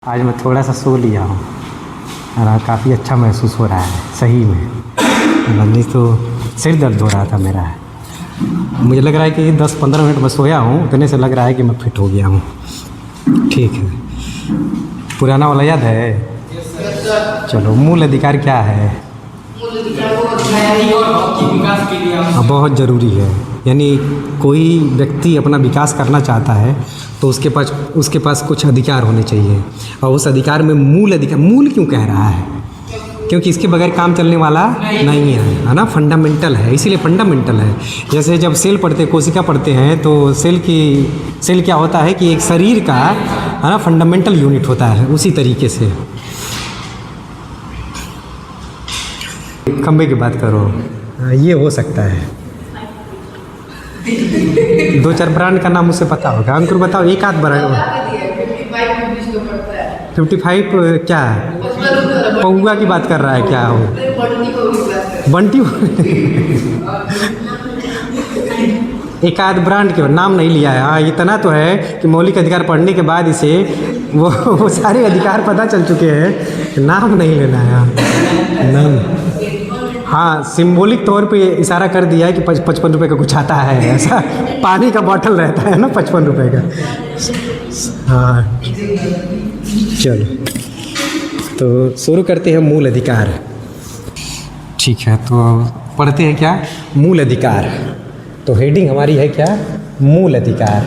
आज मैं थोड़ा सा सो लिया हूँ और काफ़ी अच्छा महसूस हो रहा है सही में। नहीं तो सिर दर्द हो रहा था मेरा। मुझे लग रहा है कि 10-15 मिनट मैं सोया हूँ, उतने से लग रहा है कि मैं फिट हो गया हूँ। ठीक है, पुराना वाला याद है? चलो, मूल अधिकार क्या है? बहुत ज़रूरी है। यानी कोई व्यक्ति अपना विकास करना चाहता है तो उसके पास कुछ अधिकार होने चाहिए, और उस अधिकार में मूल अधिकार, मूल क्यों कह रहा है? क्योंकि इसके बगैर काम चलने वाला नहीं है ना, फंडामेंटल है, इसीलिए फंडामेंटल है। जैसे जब सेल पढ़ते, कोशिका पढ़ते हैं तो सेल क्या होता है कि एक शरीर का है ना फंडामेंटल यूनिट होता है, उसी तरीके से। खंबे की बात करो, ये हो सकता है। 2-4 ब्रांड का नाम मुझे पता होगा। अंकुर बताओ, एक आध ब्रांड। 55 क्या है? पौआ की बात कर रहा है क्या? हो बंटी एक आध ब्रांड के नाम नहीं लिया है। हाँ, इतना तो है कि मौलिक अधिकार पढ़ने के बाद इसे वो सारे अधिकार पता चल चुके हैं, नाम नहीं लेना है नाम। हाँ, सिंबॉलिक तौर पे इशारा कर दिया है कि 55 रुपये का कुछ आता है, ऐसा पानी का बॉटल रहता है ना 55 रुपये का। हाँ चलो, तो शुरू करते हैं मूल अधिकार। ठीक है, तो पढ़ते हैं क्या? मूल अधिकार। तो हेडिंग हमारी है क्या? मूल अधिकार।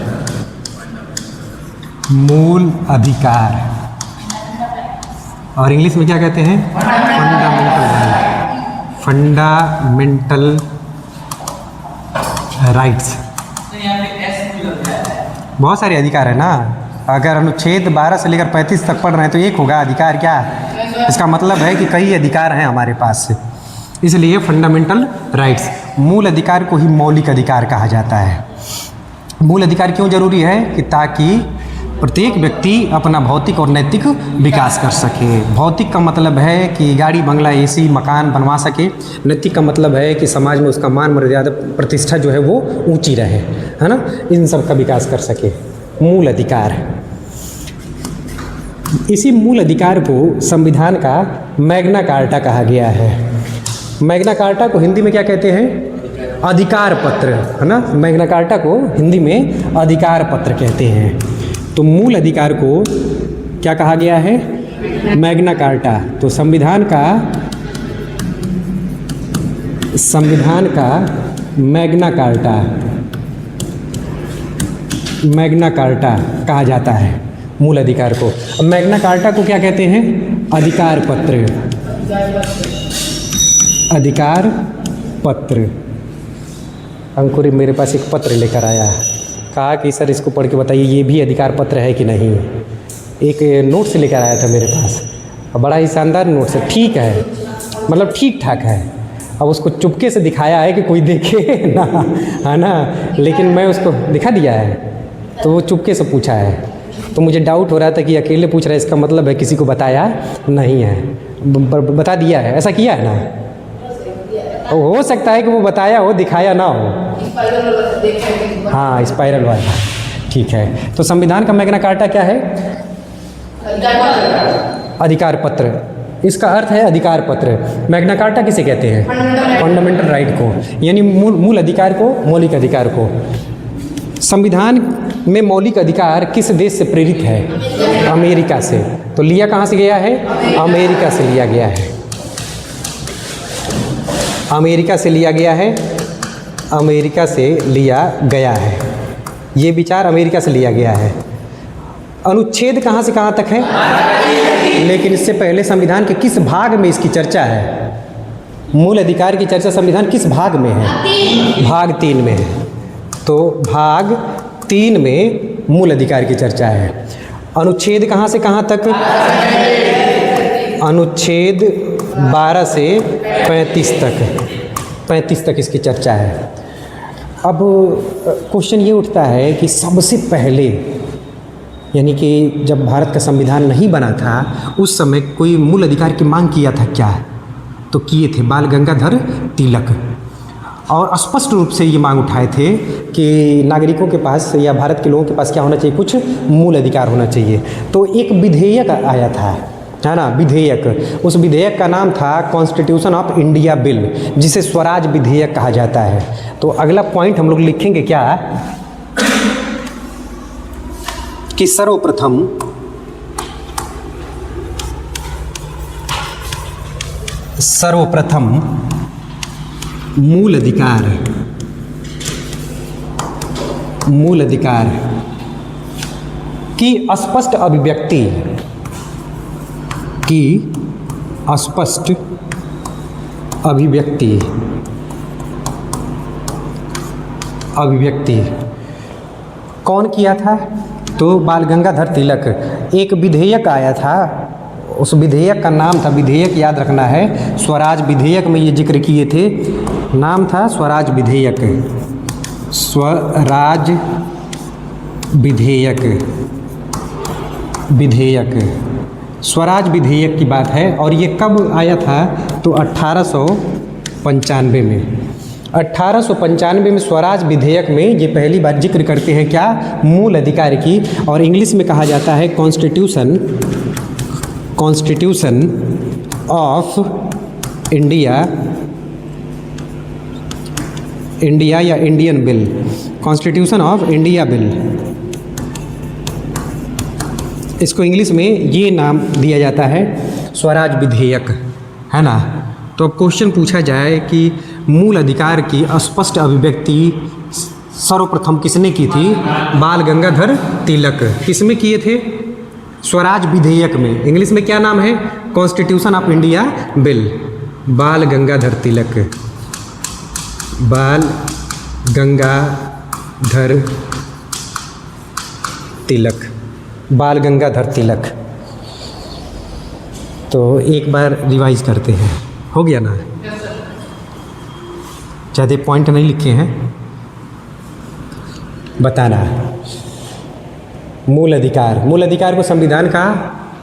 मूल अधिकार, और इंग्लिश में क्या कहते हैं? Fundamental rights. बहुत सारे अधिकार है ना। अगर अनुच्छेद 12 से लेकर 35 तक पढ़ रहे हैं तो एक होगा अधिकार क्या? इसका मतलब है कि कई अधिकार हैं हमारे पास, इसलिए फंडामेंटल राइट्स। मूल अधिकार को ही मौलिक अधिकार कहा जाता है। मूल अधिकार क्यों जरूरी है? कि ताकि प्रत्येक व्यक्ति अपना भौतिक और नैतिक विकास कर सके। भौतिक का मतलब है कि गाड़ी बंगला एसी मकान बनवा सके। नैतिक का मतलब है कि समाज में उसका मान मर्यादा प्रतिष्ठा जो है वो ऊंची रहे, है ना, इन सब का विकास कर सके। मूल अधिकार, इसी मूल अधिकार को संविधान का मैग्ना कार्टा कहा गया है। मैग्ना कार्टा को हिंदी में क्या कहते हैं? अधिकार पत्र, है ना। मैग्ना कार्टा को हिंदी में अधिकार पत्र कहते हैं। तो मूल अधिकार को क्या कहा गया है? Magna carta. तो संविधान का मैग्ना कार्टा कहा जाता है मूल अधिकार को। अब मैग्ना कार्टा को क्या कहते हैं? अधिकार पत्र। अधिकार पत्र। अंकुर मेरे पास एक पत्र लेकर आया, कहा कि सर इसको पढ़ के बताइए ये भी अधिकार पत्र है कि नहीं। एक नोट से लेकर आया था मेरे पास, बड़ा ही शानदार नोट से। ठीक है, मतलब ठीक ठाक है। अब उसको चुपके से दिखाया है कि कोई देखे ना, है ना, लेकिन मैं उसको दिखा दिया है तो वो चुपके से पूछा है। तो मुझे डाउट हो रहा था कि अकेले पूछ रहा है, इसका मतलब है किसी को बताया नहीं है। बता दिया है, ऐसा किया है ना। हो सकता है कि वो बताया हो, दिखाया ना हो। हाँ, स्पाइरल वाला। ठीक है, तो संविधान का मैग्ना कार्टा क्या है? अधिकार पत्र। इसका अर्थ है अधिकार पत्र। मैग्ना कार्टा किसे कहते हैं? फंडामेंटल राइट को, यानी मूल अधिकार को, मौलिक अधिकार को। संविधान में मौलिक अधिकार किस देश से प्रेरित है? अमेरिका से। तो लिया कहाँ से गया है? अमेरिका से लिया गया है। अमेरिका से लिया गया है। अमेरिका से लिया गया है। ये विचार अमेरिका से लिया गया है। अनुच्छेद कहाँ से कहाँ तक है? लेकिन इससे पहले संविधान के किस भाग में इसकी चर्चा है? मूल अधिकार की चर्चा संविधान किस भाग में है? भाग 3 में है। तो भाग 3 में मूल अधिकार की चर्चा है। अनुच्छेद कहाँ से कहाँ तक? अनुच्छेद 12 से 35 तक इसकी चर्चा है। अब क्वेश्चन ये उठता है कि सबसे पहले, यानी कि जब भारत का संविधान नहीं बना था उस समय कोई मूल अधिकार की मांग किया था क्या? तो किए थे बाल गंगाधर तिलक। और स्पष्ट रूप से ये मांग उठाए थे कि नागरिकों के पास या भारत के लोगों के पास क्या होना चाहिए, कुछ मूल अधिकार होना चाहिए। तो एक विधेयक आया था, है ना, विधेयक। उस विधेयक का नाम था कॉन्स्टिट्यूशन ऑफ इंडिया बिल, जिसे स्वराज विधेयक कहा जाता है। तो अगला पॉइंट हम लोग लिखेंगे क्या कि सर्वप्रथम मूल अधिकार की स्पष्ट अभिव्यक्ति कौन किया था? तो बाल गंगाधर तिलक। एक विधेयक आया था, उस विधेयक का नाम था, विधेयक याद रखना है, स्वराज विधेयक में ये जिक्र किए थे, नाम था स्वराज विधेयक। स्वराज स्वराज विधेयक की बात है। और ये कब आया था? तो 1895 में। 1895 में स्वराज विधेयक में ये पहली बार जिक्र करते हैं क्या? मूल अधिकार की। और इंग्लिश में कहा जाता है कॉन्स्टिट्यूशन ऑफ इंडिया या Indian bill, constitution of India bill. इसको इंग्लिश में ये नाम दिया जाता है स्वराज विधेयक, है ना। तो अब क्वेश्चन पूछा जाए कि मूल अधिकार की स्पष्ट अभिव्यक्ति सर्वप्रथम किसने की थी? बाल गंगाधर तिलक। किसमें किए थे? स्वराज विधेयक में। इंग्लिश में क्या नाम है? Constitution of India bill. बाल गंगाधर तिलक। बाल गंगाधर तिलक। तो एक बार रिवाइज करते हैं, हो गया ना? ज़्यादा पॉइंट नहीं लिखे हैं, बताना है। मूल अधिकार को संविधान का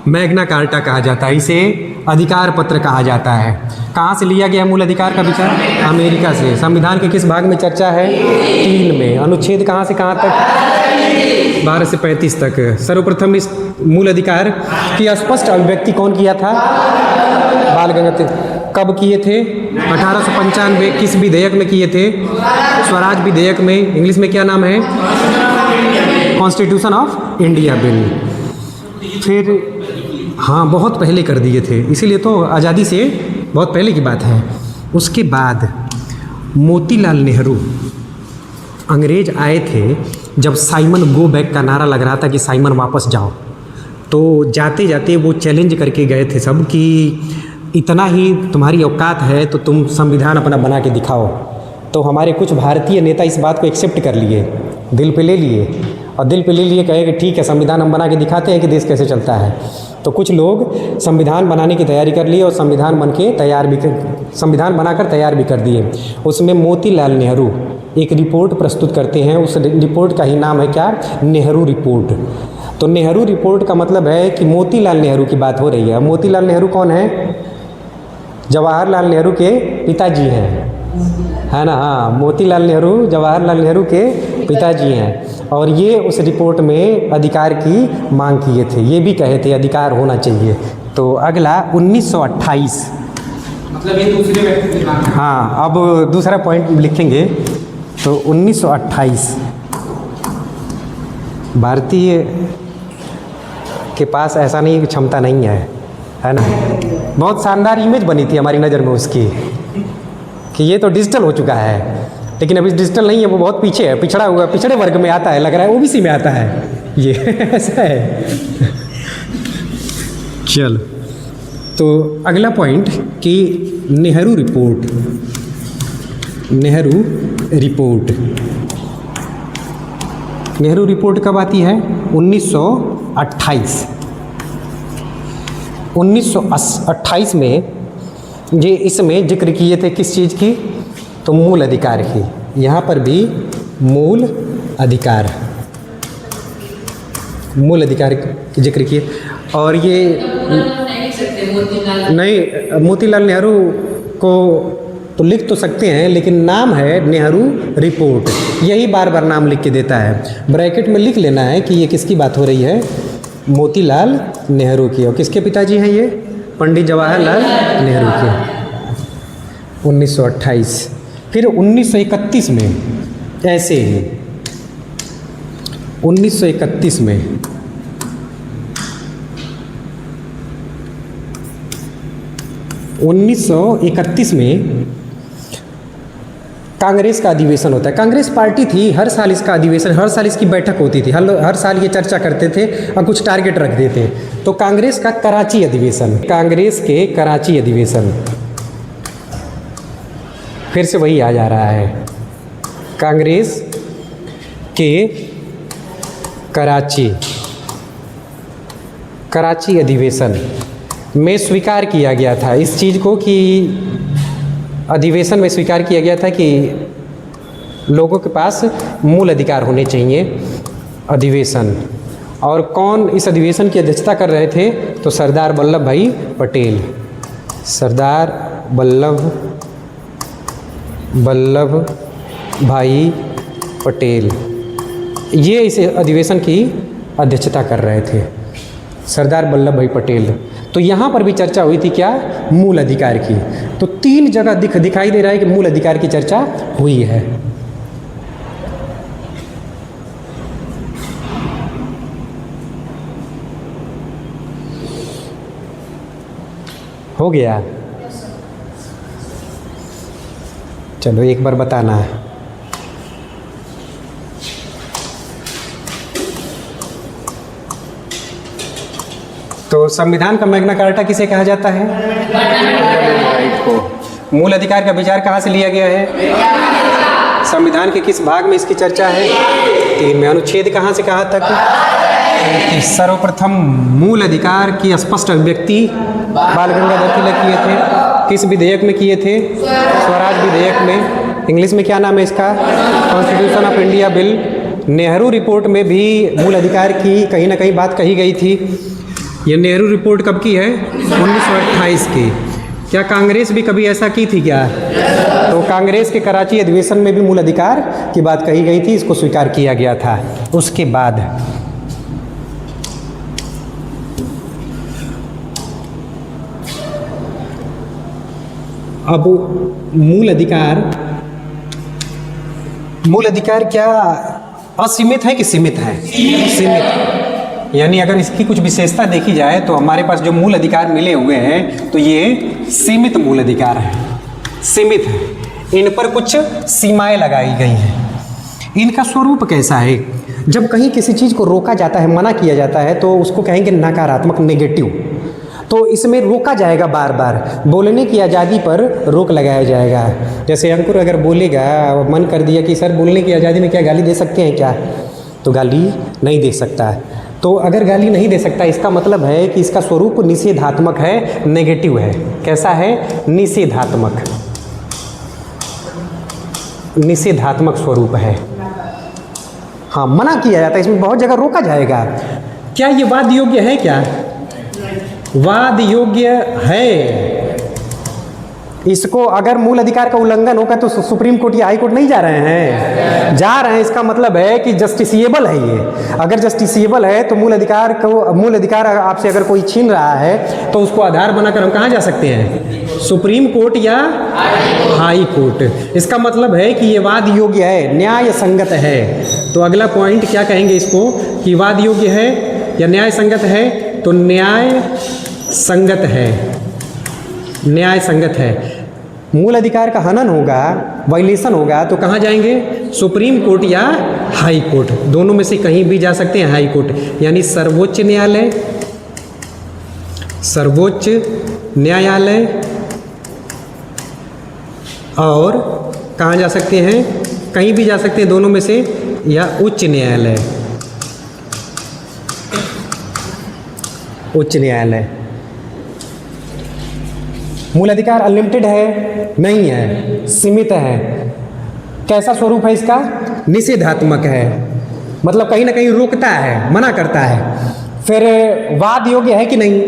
मैग्ना कार्टा कहा जाता है, इसे अधिकार पत्र कहा जाता है। कहाँ से लिया गया मूल अधिकार का विचार? अमेरिका से। संविधान के किस भाग में चर्चा है? 3 में। अनुच्छेद कहाँ से कहाँ तक? 12 से 35 तक। सर्वप्रथम इस मूल अधिकार की स्पष्ट अभिव्यक्ति कौन किया था? बाल गंगाधर। कब किए थे? 1895। किस विधेयक में किए थे? स्वराज विधेयक में। इंग्लिश में क्या नाम है? Constitution of India bill. फिर हाँ, बहुत पहले कर दिए थे, इसीलिए तो आज़ादी से बहुत पहले की बात है। उसके बाद मोतीलाल नेहरू, अंग्रेज आए थे जब साइमन गो बैक का नारा लग रहा था कि साइमन वापस जाओ, तो जाते जाते वो चैलेंज करके गए थे सब कि इतना ही तुम्हारी औकात है तो तुम संविधान अपना बना के दिखाओ। तो हमारे कुछ भारतीय नेता इस बात को एक्सेप्ट कर लिए, दिल पे ले लिए, कहे कि ठीक है, संविधान हम बना के दिखाते हैं कि देश कैसे चलता है। तो कुछ लोग संविधान बनाने की तैयारी कर लिए और संविधान बनाकर तैयार भी कर दिए। उसमें मोतीलाल नेहरू एक रिपोर्ट प्रस्तुत करते हैं, उस रिपोर्ट का ही नाम है क्या? नेहरू रिपोर्ट। तो नेहरू रिपोर्ट का मतलब है कि मोतीलाल नेहरू की बात हो रही है। मोतीलाल नेहरू कौन है? जवाहरलाल नेहरू के पिताजी हैं, है ना। हाँ, मोतीलाल नेहरू जवाहरलाल नेहरू के पिताजी हैं। और ये उस रिपोर्ट में अधिकार की मांग किए थे, ये भी कहे थे अधिकार होना चाहिए। तो अगला 1928, मतलब ये दूसरे व्यक्ति की मांग है। हाँ, अब दूसरा पॉइंट लिखेंगे। तो 1928 भारतीय के पास ऐसा नहीं, क्षमता नहीं है ना। बहुत शानदार इमेज बनी थी हमारी नज़र में उसकी कि ये तो डिजिटल हो चुका है, लेकिन अभी डिजिटल नहीं है, वो बहुत पीछे है, पिछड़ा हुआ, पिछड़े वर्ग में आता है, लग रहा है ओबीसी में आता है ये ऐसा है। चलो, तो अगला पॉइंट कि नेहरू रिपोर्ट कब आती है? 1928। 1928 में ये इसमें जिक्र किए थे किस चीज़ की? तो मूल अधिकार की। यहाँ पर भी मूल अधिकार की जिक्र किए। और ये नहीं, मोतीलाल नेहरू को तो लिख तो सकते हैं, लेकिन नाम है नेहरू रिपोर्ट, यही बार बार नाम लिख के देता है। ब्रैकेट में लिख लेना है कि ये किसकी बात हो रही है, मोतीलाल नेहरू की। और किसके पिताजी हैं ये, पंडित जवाहरलाल नेहरू के। 1928। फिर 1931 में ऐसे ही 1931 में कांग्रेस का अधिवेशन होता है। कांग्रेस पार्टी थी, हर साल इसका अधिवेशन, हर साल इसकी बैठक होती थी, हर साल ये चर्चा करते थे और कुछ टारगेट रख देते। तो कांग्रेस का कराची अधिवेशन, कांग्रेस के कराची अधिवेशन, फिर से वही आ जा रहा है, कांग्रेस के कराची अधिवेशन में स्वीकार किया गया था इस चीज़ को कि अधिवेशन में स्वीकार किया गया था कि लोगों के पास मूल अधिकार होने चाहिए। अधिवेशन, और कौन इस अधिवेशन की अध्यक्षता कर रहे थे, तो सरदार वल्लभ भाई पटेल, सरदार वल्लभ भाई पटेल, ये इस अधिवेशन की अध्यक्षता कर रहे थे, सरदार वल्लभ भाई पटेल। तो यहाँ पर भी चर्चा हुई थी क्या, मूल अधिकार की। तो 3 जगह दिखाई दे रहा है कि मूल अधिकार की चर्चा हुई है। हो गया, चलो एक बार बताना है। तो संविधान का मैग्ना कार्टा किसे कहा जाता है, मूल अधिकार का विचार कहाँ से लिया गया है, संविधान के किस भाग में इसकी चर्चा है, 3 में। अनुच्छेद कहाँ से कहाँ तक, सर्वप्रथम मूल अधिकार की स्पष्ट अभिव्यक्ति बाल गंगाधर तिलक किए थे, किस विधेयक में किए थे, स्वराज विधेयक में, इंग्लिश में क्या नाम है इसका, constitution of India bill. Nehru report में भी मूल अधिकार की कहीं ना कहीं बात कही गई थी। ये नेहरू रिपोर्ट कब की है, 1928 की। क्या कांग्रेस भी कभी ऐसा की थी क्या, तो कांग्रेस के कराची अधिवेशन में भी मूल अधिकार की बात कही गई थी, इसको स्वीकार किया गया था। उसके बाद अब मूल अधिकार क्या असीमित है कि सीमित है, सीमित। यानी अगर इसकी कुछ विशेषता देखी जाए तो हमारे पास जो मूल अधिकार मिले हुए हैं तो ये सीमित मूल अधिकार है, सीमित है, इन पर कुछ सीमाएं लगाई गई हैं। इनका स्वरूप कैसा है, जब कहीं किसी चीज़ को रोका जाता है, मना किया जाता है, तो उसको कहेंगे नकारात्मक, नेगेटिव। तो इसमें रोका जाएगा, बार बार बोलने की आज़ादी पर रोक लगाया जाएगा। जैसे अंकुर अगर बोलेगा, मन कर दिया कि सर बोलने की आज़ादी में क्या गाली दे सकते हैं क्या, तो गाली नहीं दे सकता। तो अगर गाली नहीं दे सकता, इसका मतलब है कि इसका स्वरूप निषेधात्मक है, नेगेटिव है। कैसा है, निषेधात्मक, निषेधात्मक स्वरूप है। हाँ, मना किया जाता है, इसमें बहुत जगह रोका जाएगा। क्या ये वाद योग्य है, क्या वाद योग्य है? इसको अगर मूल अधिकार का उल्लंघन होगा तो सुप्रीम कोर्ट या हाई कोर्ट नहीं जा रहे हैं, जा रहे हैं। इसका मतलब है कि जस्टिसिएबल है ये। अगर जस्टिसिएबल है तो मूल अधिकार आपसे अगर कोई छीन रहा है तो उसको आधार बनाकर हम कहाँ जा सकते हैं, सुप्रीम कोर्ट या हाई कोर्ट। इसका मतलब है कि ये वाद योग्य है, न्याय संगत है। तो अगला पॉइंट क्या कहेंगे इसको, कि वाद योग्य है या न्याय संगत है, तो न्याय संगत है, न्याय संगत है। मूल अधिकार का हनन होगा, वायलेशन होगा, तो कहाँ जाएंगे, सुप्रीम कोर्ट या हाई कोर्ट, दोनों में से कहीं भी जा सकते हैं। हाई कोर्ट यानी सर्वोच्च न्यायालय, सर्वोच्च न्यायालय, और कहाँ जा सकते हैं, कहीं भी जा सकते हैं दोनों में से, या उच्च न्यायालय, उच्च न्यायालय। मूल अधिकार अनलिमिटेड है, नहीं है, सीमित है। कैसा स्वरूप है इसका, निषेधात्मक है, मतलब कहीं ना कहीं रोकता है, मना करता है। फिर वाद योग्य है कि नहीं?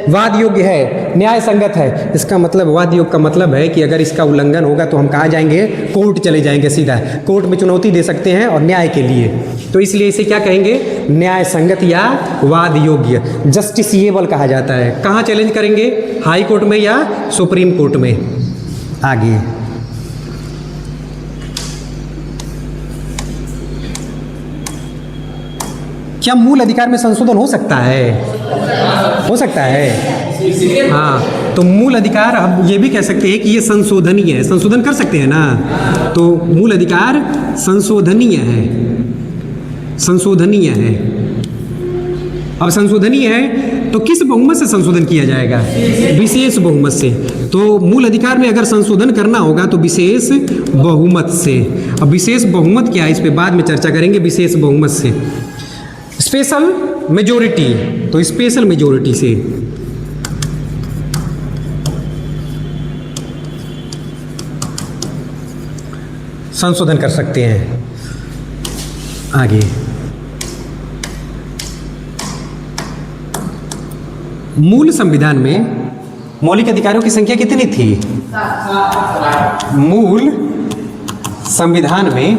वाद योग्य है, न्याय संगत है। इसका मतलब वाद योग्य का मतलब है कि अगर इसका उल्लंघन होगा तो हम कहाँ जाएंगे? कोर्ट चले जाएंगे सीधा, कोर्ट में चुनौती दे सकते हैं और न्याय के लिए। तो इसलिए इसे क्या कहेंगे? न्याय संगत या वाद योग्य, जस्टिसिएबल कहा जाता है। कहाँ चैलेंज करेंगे? हाई कोर्ट में या सुप्रीम कोर्ट में। आगे क्या मूल अधिकार में संशोधन हो सकता है? हो सकता है। हाँ, तो मूल अधिकार हम ये भी कह सकते हैं कि ये संशोधनीय है। संशोधन कर सकते हैं ना, तो मूल अधिकार संशोधनीय है, संशोधनीय है। अब संशोधनीय है तो किस बहुमत से संशोधन किया जाएगा? विशेष बहुमत से। तो मूल अधिकार में अगर संशोधन करना होगा तो विशेष बहुमत से। अब विशेष बहुमत क्या है, इस पे बाद में चर्चा करेंगे। विशेष बहुमत से। स्पेशल मेजोरिटी, तो स्पेशल मेजोरिटी से। संशोधन कर सकते हैं। आगे मूल संविधान में मौलिक अधिकारों की संख्या कितनी थी? मूल संविधान में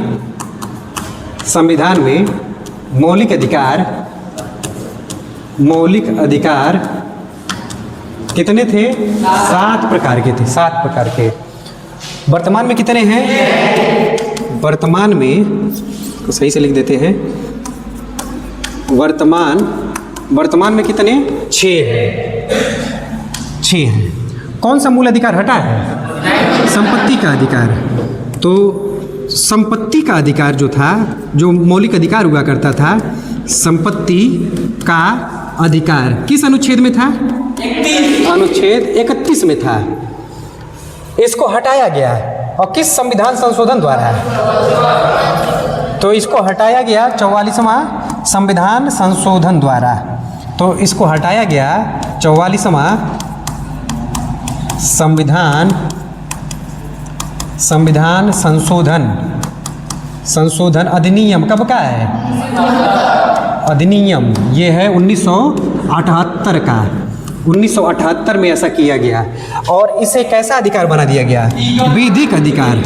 मौलिक अधिकार कितने थे? 7 प्रकार के थे, 7 प्रकार के। वर्तमान में कितने हैं? वर्तमान में तो सही से लिख देते हैं। वर्तमान में कितने? 6 हैं। 6 हैं। कौन सा मूल अधिकार हटा है? संपत्ति का अधिकार। तो संपत्ति का अधिकार जो था, जो मौलिक अधिकार हुआ करता था, संपत्ति का अधिकार किस अनुच्छेद में था? अनुच्छेद 31 में था। इसको हटाया गया और किस संविधान संशोधन द्वारा? तो इसको हटाया गया 44वां संविधान संशोधन द्वारा। तो इसको हटाया गया 44वां संविधान संशोधन अधिनियम कब का है? अधिनियम ये है 1978 का। 1978 में ऐसा किया गया। और इसे कैसा अधिकार बना दिया गया? विधिक अधिकार।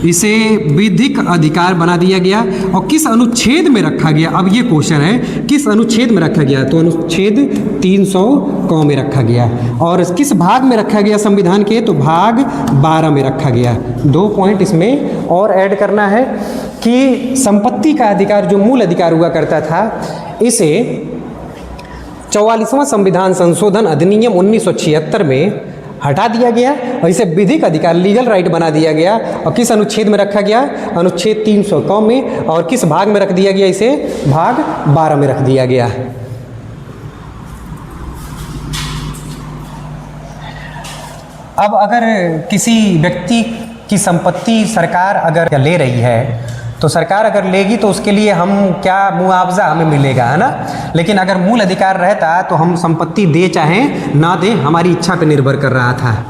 इसे विधिक अधिकार बना दिया गया। और किस अनुच्छेद में रखा गया? अब ये क्वेश्चन है, किस अनुच्छेद में रखा गया? तो अनुच्छेद 300 क में रखा गया। और किस भाग में रखा गया संविधान के? तो भाग 12 में रखा गया। 2 पॉइंट इसमें और ऐड करना है कि संपत्ति का अधिकार जो मूल अधिकार हुआ करता था, इसे 44वां संविधान संशोधन अधिनियम 1976 में हटा दिया गया और इसे विधिक अधिकार, लीगल राइट बना दिया गया। और किस अनुच्छेद में रखा गया? अनुच्छेद 300 क में। और किस भाग में रख दिया गया? इसे भाग 12 में रख दिया गया। अब अगर किसी व्यक्ति की संपत्ति सरकार अगर ले रही है, तो सरकार अगर लेगी तो उसके लिए हम क्या मुआवजा हमें मिलेगा, है ना? लेकिन अगर मूल अधिकार रहता तो हम संपत्ति दे चाहे ना दे, हमारी इच्छा पर निर्भर कर रहा था।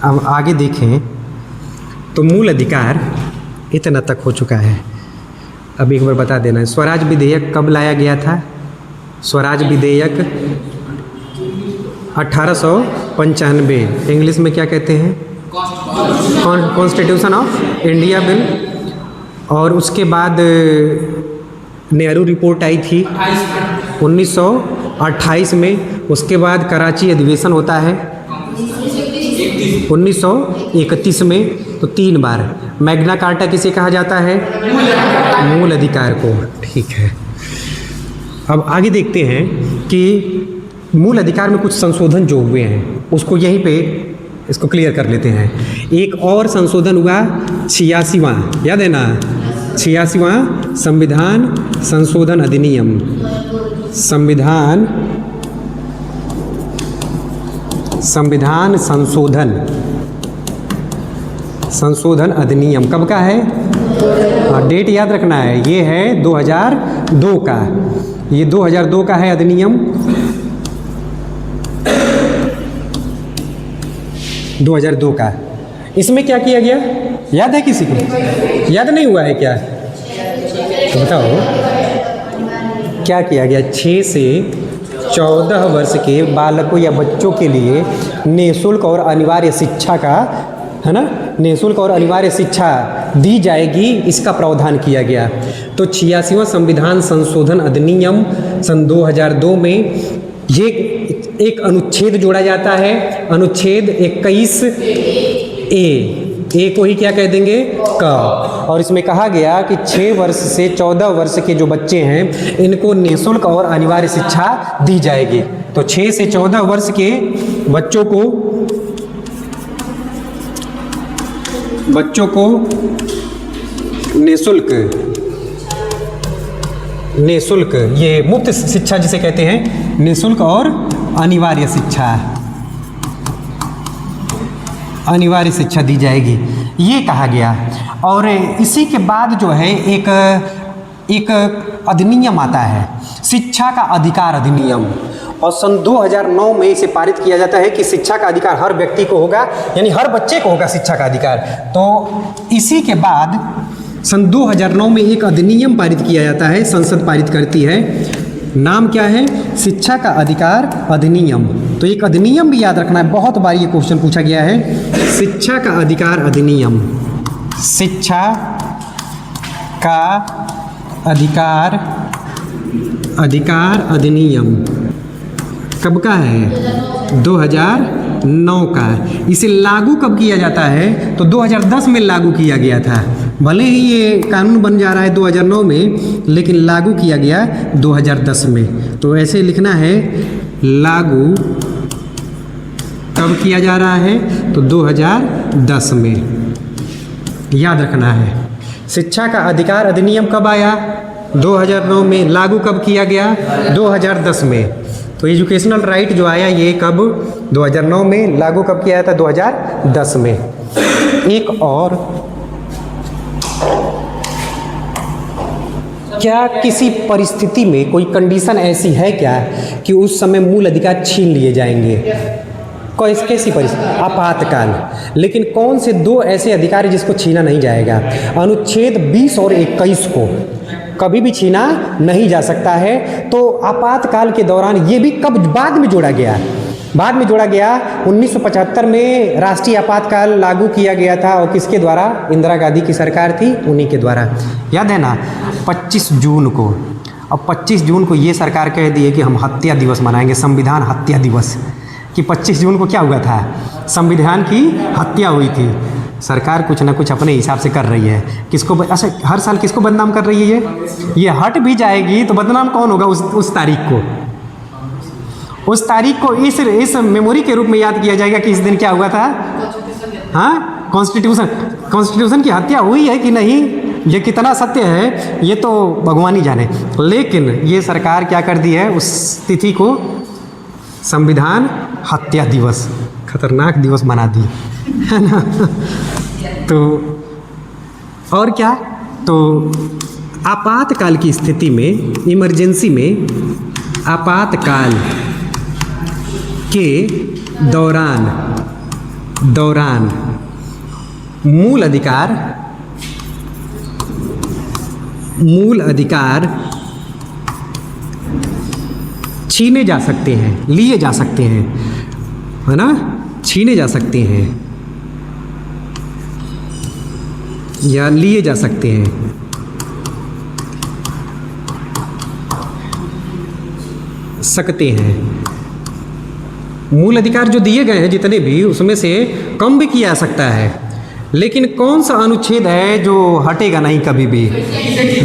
अब आगे देखें तो मूल अधिकार इतना तक हो चुका है। अब एक बार बता देना, स्वराज विधेयक कब लाया गया था? स्वराज विधेयक 1895, इंग्लिश में क्या कहते हैं? Constitution of India bill. और उसके बाद नेहरू रिपोर्ट आई थी 1928 में। उसके बाद कराची अधिवेशन होता है 1931 में। तो 3 बार। मैग्ना कार्टा किसे कहा जाता है? मूल अधिकार को। ठीक है, अब आगे देखते हैं कि मूल अधिकार में कुछ संशोधन जो हुए हैं उसको यहीं पे इसको क्लियर कर लेते हैं। एक और संशोधन हुआ 86वां, याद है ना? 86वां संविधान संशोधन अधिनियम। संविधान संशोधन अधिनियम कब का है? डेट याद रखना है, ये है 2002 का। ये 2002 का है अधिनियम। 2002 का। इसमें क्या किया गया, याद है किसी को? याद नहीं हुआ है क्या? तो बताओ क्या किया गया? 6 से 14 वर्ष के बालकों या बच्चों के लिए निःशुल्क और अनिवार्य शिक्षा का, है ना, निःशुल्क और अनिवार्य शिक्षा दी जाएगी, इसका प्रावधान किया गया। तो 86वां संविधान संशोधन अधिनियम सन 2002 में ये एक अनुच्छेद जोड़ा जाता है, अनुच्छेद 21A को ही क्या कह देंगे? क। और इसमें कहा गया कि 6 वर्ष से 14 वर्ष के जो बच्चे हैं इनको निःशुल्क और अनिवार्य शिक्षा दी जाएगी। तो 6 से 14 वर्ष के बच्चों को निःशुल्क ये मुफ्त शिक्षा जिसे कहते हैं, निःशुल्क और अनिवार्य शिक्षा दी जाएगी, ये कहा गया। और इसी के बाद जो है एक अधिनियम आता है, शिक्षा का अधिकार अधिनियम, और सन 2009 में इसे पारित किया जाता है कि शिक्षा का अधिकार हर व्यक्ति को होगा, यानी हर बच्चे को होगा शिक्षा का अधिकार। तो इसी के बाद सन 2009 में एक अधिनियम पारित किया जाता है, संसद पारित करती है, नाम क्या है? शिक्षा का अधिकार अधिनियम। तो एक अधिनियम भी याद रखना है, बहुत बार ये क्वेश्चन पूछा गया है, शिक्षा का अधिकार अधिनियम। शिक्षा का अधिकार अधिनियम कब का है? 2009 का। इसे लागू कब किया जाता है? तो 2010 में लागू किया गया था। भले ही ये कानून बन जा रहा है 2009 में, लेकिन लागू किया गया 2010 में। तो ऐसे लिखना है, लागू कब किया जा रहा है? तो 2010 में, याद रखना है। शिक्षा का अधिकार अधिनियम कब आया? 2009 में। लागू कब किया गया? 2010 में। तो एजुकेशनल राइट जो आया ये कब? 2009 में। लागू कब किया था? 2010 में। एक और, क्या किसी परिस्थिति में कोई कंडीशन ऐसी है क्या कि उस समय मूल अधिकार छीन लिए जाएंगे? कैसी परिस्थिति? आपातकाल। लेकिन कौन से 2 ऐसे अधिकार जिसको छीना नहीं जाएगा? अनुच्छेद 20 और 21 को कभी भी छीना नहीं जा सकता है। तो आपातकाल के दौरान ये भी कब बाद में जोड़ा गया? बाद में जोड़ा गया 1975 में राष्ट्रीय आपातकाल लागू किया गया था। और किसके द्वारा? इंदिरा गांधी की सरकार थी, उन्हीं के द्वारा। याद है ना? 25 जून को, अब 25 जून को ये सरकार कह दी है कि हम हत्या दिवस मनाएंगे, संविधान हत्या दिवस। कि 25 जून को क्या हुआ था? संविधान की हत्या हुई थी। सरकार कुछ ना कुछ अपने हिसाब से कर रही है। किसको अच्छा, हर साल किसको बदनाम कर रही है? ये हट भी जाएगी तो बदनाम कौन होगा? उस तारीख को, उस तारीख को इस मेमोरी के रूप में याद किया जाएगा कि इस दिन क्या हुआ था। हाँ, कॉन्स्टिट्यूशन की हत्या हुई है कि नहीं, ये कितना सत्य है ये तो भगवान ही जाने। लेकिन ये सरकार क्या कर दी है, उस तिथि को संविधान हत्या दिवस, खतरनाक दिवस बना दी, है ना। तो और क्या? तो आपातकाल की स्थिति में, इमरजेंसी में, आपातकाल के दौरान मूल अधिकार छीने जा सकते हैं, लिए जा सकते हैं, है ना, छीने जा सकते हैं या लिए जा सकते हैं। मूल अधिकार जो दिए गए हैं जितने भी, उसमें से कम भी किया जा सकता है। लेकिन कौन सा अनुच्छेद है जो हटेगा नहीं कभी भी?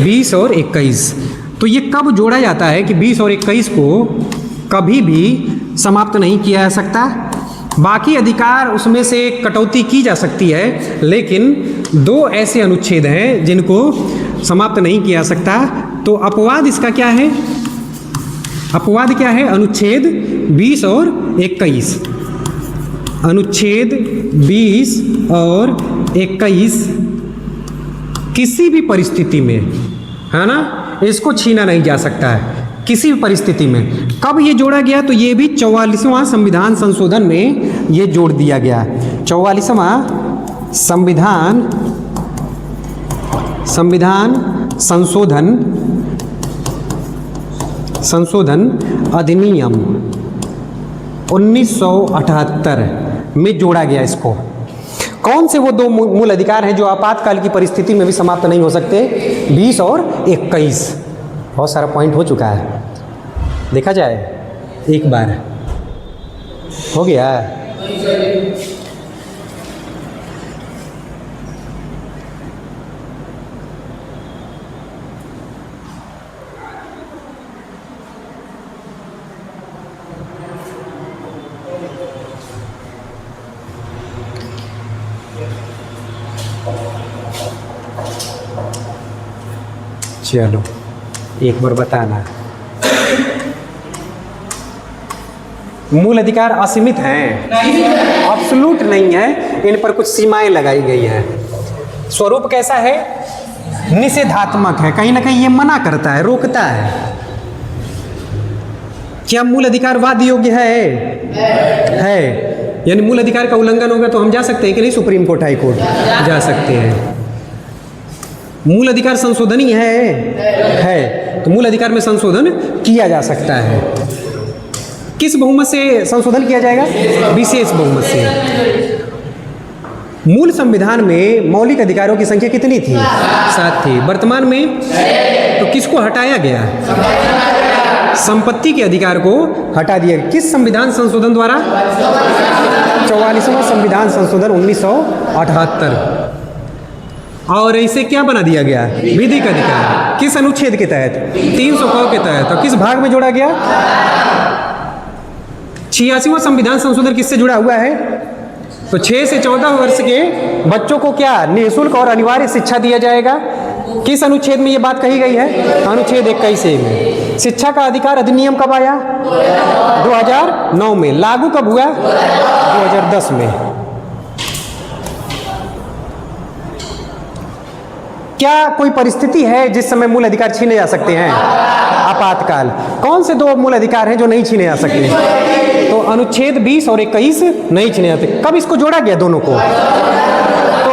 20 और 21। तो ये कब जोड़ा जाता है कि 20 और 21 को कभी भी समाप्त नहीं किया जा सकता। बाकी अधिकार उसमें से कटौती की जा सकती है, लेकिन 2 ऐसे अनुच्छेद हैं जिनको समाप्त नहीं किया जा सकता। तो अपवाद इसका क्या है? अपवाद क्या है? अनुच्छेद 20 और 21। अनुच्छेद 20 और 21 किसी भी परिस्थिति में, है ना, इसको छीना नहीं जा सकता है किसी भी परिस्थिति में। कब ये जोड़ा गया? तो ये भी 44वां संविधान संशोधन में ये जोड़ दिया गया। 44वां संविधान संशोधन अधिनियम 1978 में जोड़ा गया इसको। कौन से वो दो मूल अधिकार हैं जो आपातकाल की परिस्थिति में भी समाप्त नहीं हो सकते? 20 और 21। बहुत सारा पॉइंट हो चुका है, देखा जाए एक बार। हो गया? चलो एक बार बताना। मूल अधिकार असीमित हैं, एब्सोल्यूट नहीं है, इन पर कुछ सीमाएं लगाई गई हैं। स्वरूप कैसा है? निषेधात्मक है, कहीं ना कहीं ये मना करता है, रोकता है। क्या मूल अधिकार वाद योग्य है? यानी मूल अधिकार का उल्लंघन होगा तो हम जा सकते हैं कि नहीं? सुप्रीम कोर्ट, हाई कोर्ट जा सकते हैं। मूल अधिकार संशोधनीय है, तो मूल अधिकार में संशोधन किया जा सकता है। किस बहुमत से संशोधन किया जाएगा? विशेष बहुमत से। मूल संविधान में मौलिक अधिकारों की संख्या कितनी थी? 7 थी। वर्तमान में तो किसको हटाया गया? संपत्ति के अधिकार को हटा दिया। किस संविधान संशोधन द्वारा? 44वां संविधान संशोधन 1978। और इसे क्या बना दिया गया? विधिक अधिकार। किस अनुच्छेद के तहत? 300 के तहत। और किस भाग में जोड़ा गया? 86वां संविधान संशोधन किससे जुड़ा हुआ है? तो 6 से 14 वर्ष के बच्चों को क्या निःशुल्क और अनिवार्य शिक्षा दिया जाएगा? किस अनुच्छेद में ये बात कही गई है? अनुच्छेद 21 में। शिक्षा का अधिकार अधिनियम कब आया? 2009 में। लागू कब हुआ? 2010 में। क्या कोई परिस्थिति है जिस समय मूल अधिकार छीने जा सकते हैं? आपातकाल। कौन से दो मूल अधिकार हैं जो नहीं छीने जा सकते? तो अनुच्छेद 20 और 21 नहीं छीने जाते। कब इसको जोड़ा गया दोनों को? तो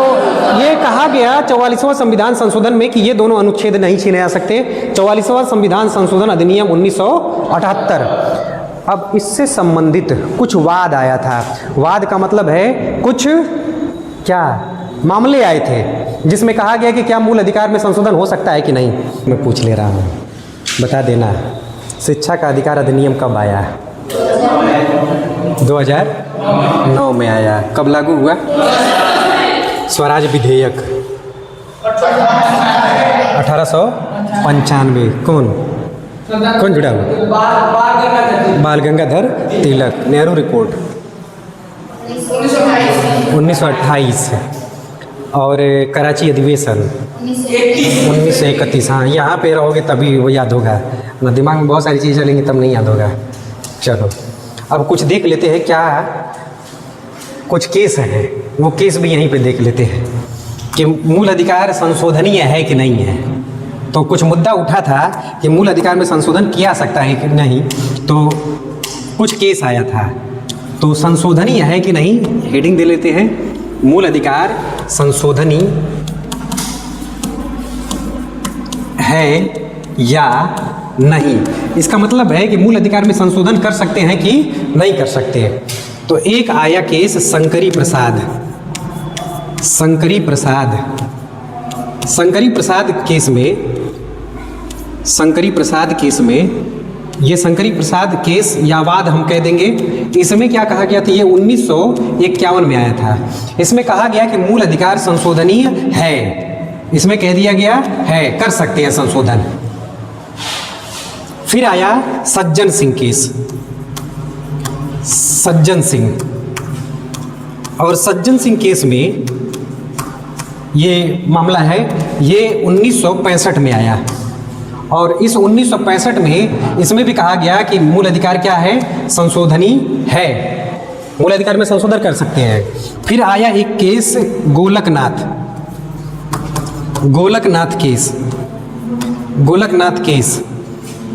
ये कहा गया 44वां संविधान संशोधन में कि ये दोनों अनुच्छेद नहीं छीने जा सकते। 44वां संविधान संशोधन अधिनियम 1978। अब इससे संबंधित कुछ वाद आया था। वाद का मतलब है कुछ क्या मामले आए थे जिसमें कहा गया कि क्या मूल अधिकार में संशोधन हो सकता है कि नहीं। मैं पूछ ले रहा हूँ, बता देना। शिक्षा का अधिकार अधिनियम कब आया? 2009 में आया। कब लागू हुआ? स्वराज विधेयक 1895। कौन जुड़ा हुआ? बाल गंगाधर तिलक। नेहरू रिपोर्ट 1928। और कराची अधिवेशन 1931। हाँ, यहाँ पे रहोगे तभी वो याद होगा, ना दिमाग में बहुत सारी चीज़ें चलेंगी तब नहीं याद होगा। चलो अब कुछ देख लेते हैं, क्या कुछ केस हैं, वो केस भी यहीं पे देख लेते हैं कि मूल अधिकार संशोधनीय है कि नहीं है। तो कुछ मुद्दा उठा था कि मूल अधिकार में संशोधन किया सकता है कि नहीं, तो कुछ केस आया था। तो संशोधनीय है कि नहीं, हेडिंग दे लेते हैं, मूल अधिकार संशोधनीय है या नहीं। इसका मतलब है कि मूल अधिकार में संशोधन कर सकते हैं कि नहीं कर सकते। तो एक आया केस शंकरी प्रसाद केस में ये शंकरी प्रसाद केस या वाद हम कह देंगे। इसमें क्या कहा गया था? ये 1951 में आया था। इसमें कहा गया कि मूल अधिकार संशोधनीय है। इसमें कह दिया गया है, कर सकते हैं संशोधन। फिर आया सज्जन सिंह केस, और सज्जन सिंह केस में ये मामला है, ये 1965 में आया। और इस 1965 में इसमें भी कहा गया कि मूल अधिकार क्या है? संशोधनीय है, मूल अधिकार में संशोधन कर सकते हैं। फिर आया एक केस गोलकनाथ केस,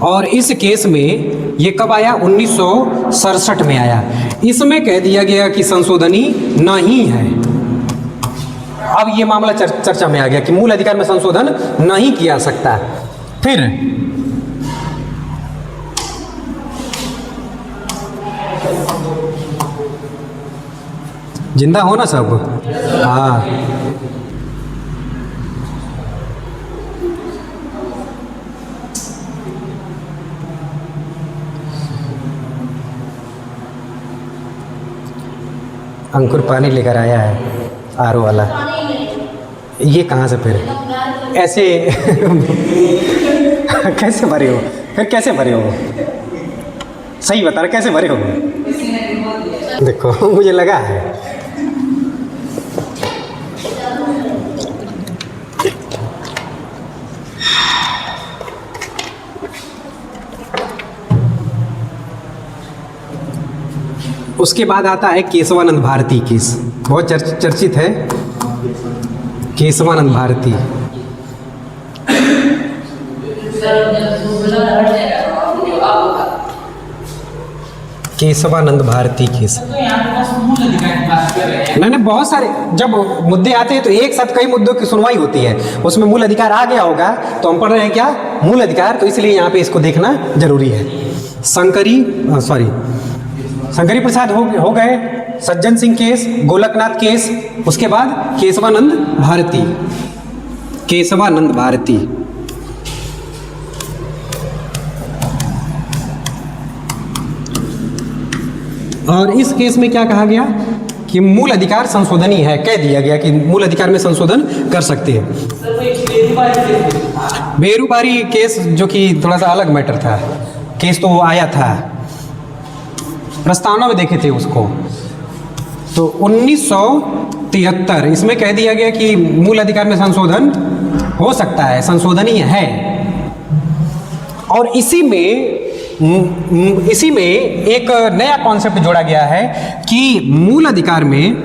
और इस केस में ये कब आया? 1967 में आया। इसमें कह दिया गया कि संशोधनी नहीं है। अब ये मामला चर्चा में आ गया कि मूल अधिकार में संशोधन नहीं किया सकता। फिर जिंदा हो ना सब? हाँ, अंकुर पानी लेकर आया है आरओ वाला। ये कहाँ से फिर ऐसे कैसे भरे हो? फिर कैसे भरे हो? सही बता रहे, कैसे भरे हो? देखो मुझे लगा है। उसके बाद आता है केशवानंद भारती केस, बहुत चर्चित है। केशवानंद भारती, केशवानंद भारती केस। मैंने बहुत सारे जब मुद्दे आते हैं तो एक साथ कई मुद्दों की सुनवाई होती है, उसमें मूल अधिकार आ गया होगा तो हम पढ़ रहे हैं क्या? मूल अधिकार। तो इसलिए यहाँ पे इसको देखना जरूरी है। शंकरी प्रसाद हो गए, सज्जन सिंह केस, गोलकनाथ केस, उसके बाद केशवानंद भारती। केशवानंद भारती और इस केस में क्या कहा गया कि मूल अधिकार संशोधनी है। कह दिया गया कि मूल अधिकार में संशोधन कर सकते हैं। बेरूबारी केस जो कि थोड़ा सा अलग मैटर था, केस तो आया था, प्रस्तावना में देखे थे उसको। तो 1973 इसमें कह दिया गया कि मूल अधिकार में संशोधन हो सकता है, संशोधनीय है। और इसी में एक नया कॉन्सेप्ट जोड़ा गया है कि मूल अधिकार में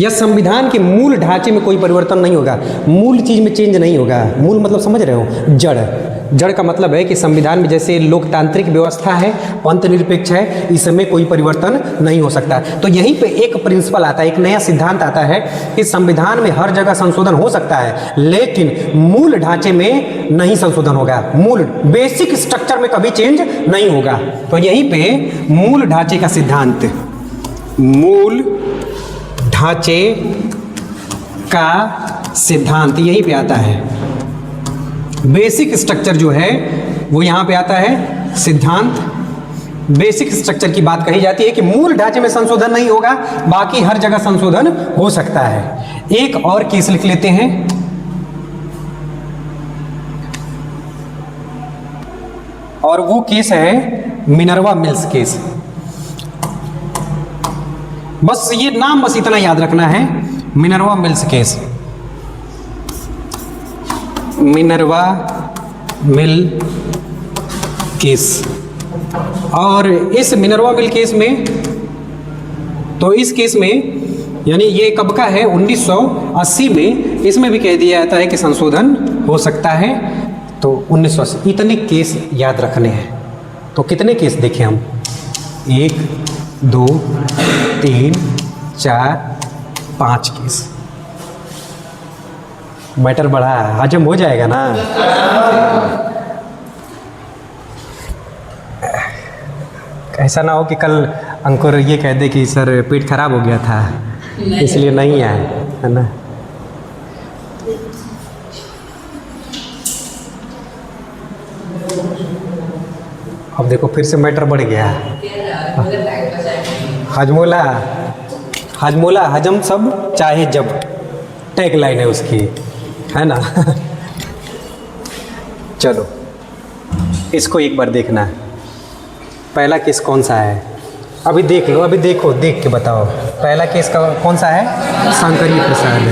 या संविधान के मूल ढांचे में कोई परिवर्तन नहीं होगा, मूल चीज में चेंज नहीं होगा। मूल मतलब समझ रहे हो? जड़ का मतलब है कि संविधान में जैसे लोकतांत्रिक व्यवस्था है, पंथ निरपेक्ष है, इसमें कोई परिवर्तन नहीं हो सकता। तो यहीं पे एक प्रिंसिपल आता है, एक नया सिद्धांत आता है कि संविधान में हर जगह संशोधन हो सकता है, लेकिन मूल ढांचे में नहीं संशोधन होगा, मूल बेसिक स्ट्रक्चर में कभी चेंज नहीं होगा। तो यहीं पे मूल ढांचे का सिद्धांत, मूल ढांचे का सिद्धांत यहीं पे आता है। बेसिक स्ट्रक्चर जो है वो यहाँ पे आता है सिद्धांत। बेसिक स्ट्रक्चर की बात कही जाती है कि मूल ढांचे में संशोधन नहीं होगा, बाकी हर जगह संशोधन हो सकता है। एक और केस लिख लेते हैं, और वो केस है मिनर्वा मिल्स केस। बस ये नाम बस इतना याद रखना है, Minerva mills case. Minerva mill case. और इस मिनर्वा मिल केस में, तो इस केस में यानी ये कब का है? 1980 में। इसमें भी कह दिया जाता है कि संशोधन हो सकता है। तो 1980 इतने केस याद रखने हैं। तो कितने केस देखें हम? 1 2 3 4 5 केस। मैटर बढ़ा है, हजम हो जाएगा ना? ऐसा ना हो कि कल अंकुर ये कह दे कि सर पेट खराब हो गया था इसलिए नहीं आए, है ना? अब देखो फिर से मैटर बढ़ गया। हजमोला, हजमोला हजम सब चाहे जब, टैग लाइन है उसकी, है ना? चलो इसको एक बार देखना है। पहला केस कौन सा है? अभी देख लो, अभी देखो, देख के बताओ। पहला केस का कौन सा है? शंकरी प्रसाद।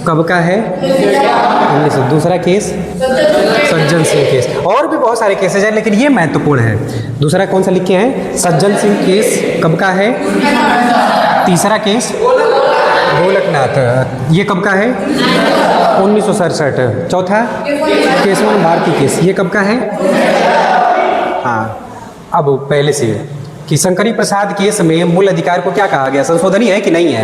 कब का है? 1900। दूसरा केस सज्जन सिंह केस। और भी बहुत सारे केसेज हैं लेकिन ये महत्वपूर्ण है। दूसरा कौन सा लिखे हैं? सज्जन सिंह केस कब का है? तीसरा केस गोलकनाथ, ये कब का है? 1967। चौथा केशवानंद भारती केस, ये कब का है? हाँ। अब पहले से कि शंकरी प्रसाद केस में मूल अधिकार को क्या कहा गया, संशोधनी है कि नहीं है।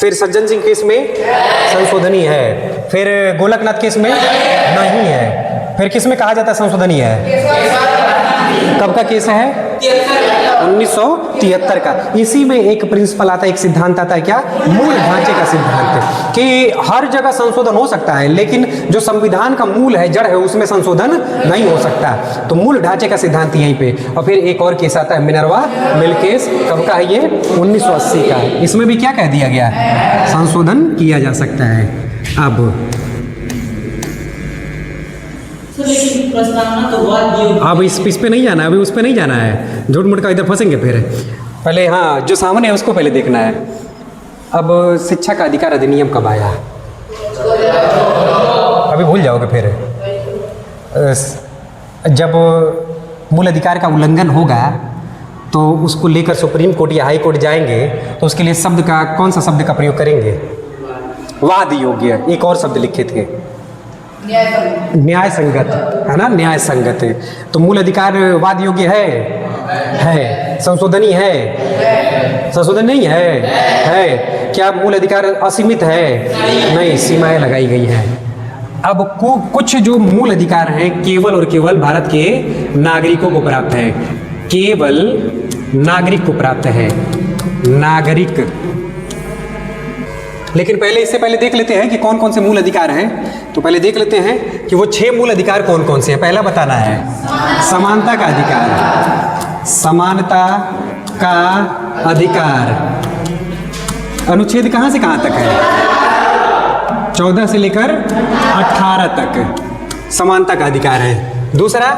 फिर सज्जन सिंह केस में संशोधनी है। फिर गोलकनाथ केस में नहीं है। फिर किस में कहा जाता है संशोधनी है? कब का केस है? 1973 का। इसी में एक प्रिंसिपल आता है, एक सिद्धांत आता है, क्या? मूल ढांचे का सिद्धांत, कि हर जगह संशोधन हो सकता है लेकिन जो संविधान का मूल है, जड़ है, उसमें संशोधन नहीं हो सकता। तो मूल ढांचे का सिद्धांत यहीं पे। और फिर एक और केस आता है मिनर्वा मिल केस। कब का है ये? 1980 का है। इसमें भी क्या कह दिया गया? संशोधन किया जा सकता है। अब इस पे नहीं जाना है, अभी उस पे नहीं जाना है, झूठ मूठ का इधर फंसेंगे फिर। पहले हाँ, जो सामने है उसको पहले देखना है। अब शिक्षा का अधिकार अधिनियम कब आया? अभी भूल जाओगे फिर। जब मूल अधिकार का उल्लंघन होगा तो उसको लेकर सुप्रीम कोर्ट या हाई कोर्ट जाएंगे तो उसके लिए शब्द का, कौन सा शब्द का प्रयोग करेंगे? वाद योग्य। एक और शब्द लिखे थे, न्याय संगत, है ना, न्याय संगत। तो मूल अधिकार वाद योग्य है। संशोधनी है? संशोधन नहीं है। क्या मूल अधिकार असीमित है? नहीं, सीमाएं लगाई गई हैं। अब कुछ जो मूल अधिकार हैं केवल और केवल भारत के नागरिकों को प्राप्त है, केवल नागरिक को प्राप्त है, नागरिक। लेकिन पहले, इससे पहले देख लेते हैं कि कौन कौन से मूल अधिकार हैं। तो पहले देख लेते हैं कि वो 6 मूल अधिकार कौन कौन से हैं। पहला बताना है समानता का अधिकार। समानता का अधिकार अनुच्छेद कहाँ से कहाँ तक है? 14 से लेकर 18 तक समानता का अधिकार है। दूसरा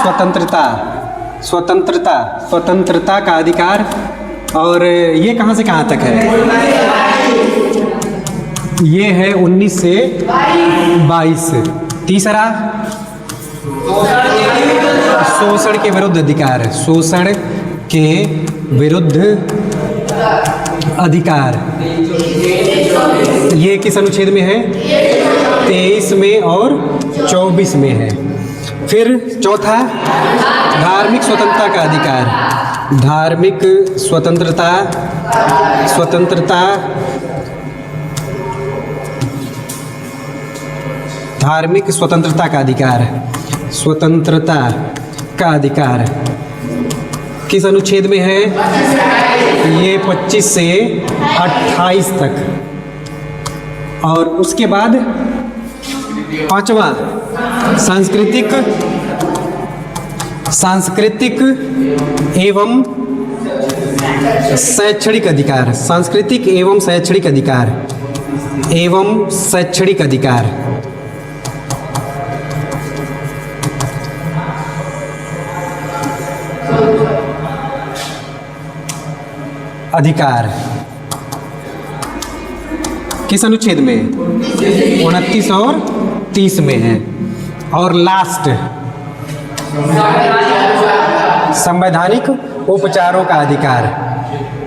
स्वतंत्रता, स्वतंत्रता, स्वतंत्रता का अधिकार, और ये कहाँ से कहाँ तक है? ये है 19 से 22। तीसरा शोषण के विरुद्ध अधिकार, शोषण के विरुद्ध अधिकार, ये किस अनुच्छेद में है? 23 में और 24 में है। फिर चौथा धार्मिक स्वतंत्रता का अधिकार, धार्मिक स्वतंत्रता, स्वतंत्रता, धार्मिक स्वतंत्रता का अधिकार, स्वतंत्रता का अधिकार किस अनुच्छेद में है? ये 25 से 28 तक। और उसके बाद पांचवा सांस्कृतिक एवं शैक्षणिक अधिकार, सांस्कृतिक एवं शैक्षणिक अधिकार, एवं शैक्षणिक अधिकार। अधिकार किस अनुच्छेद में? 29 और 30 में है। और लास्ट संवैधानिक उपचारों का अधिकार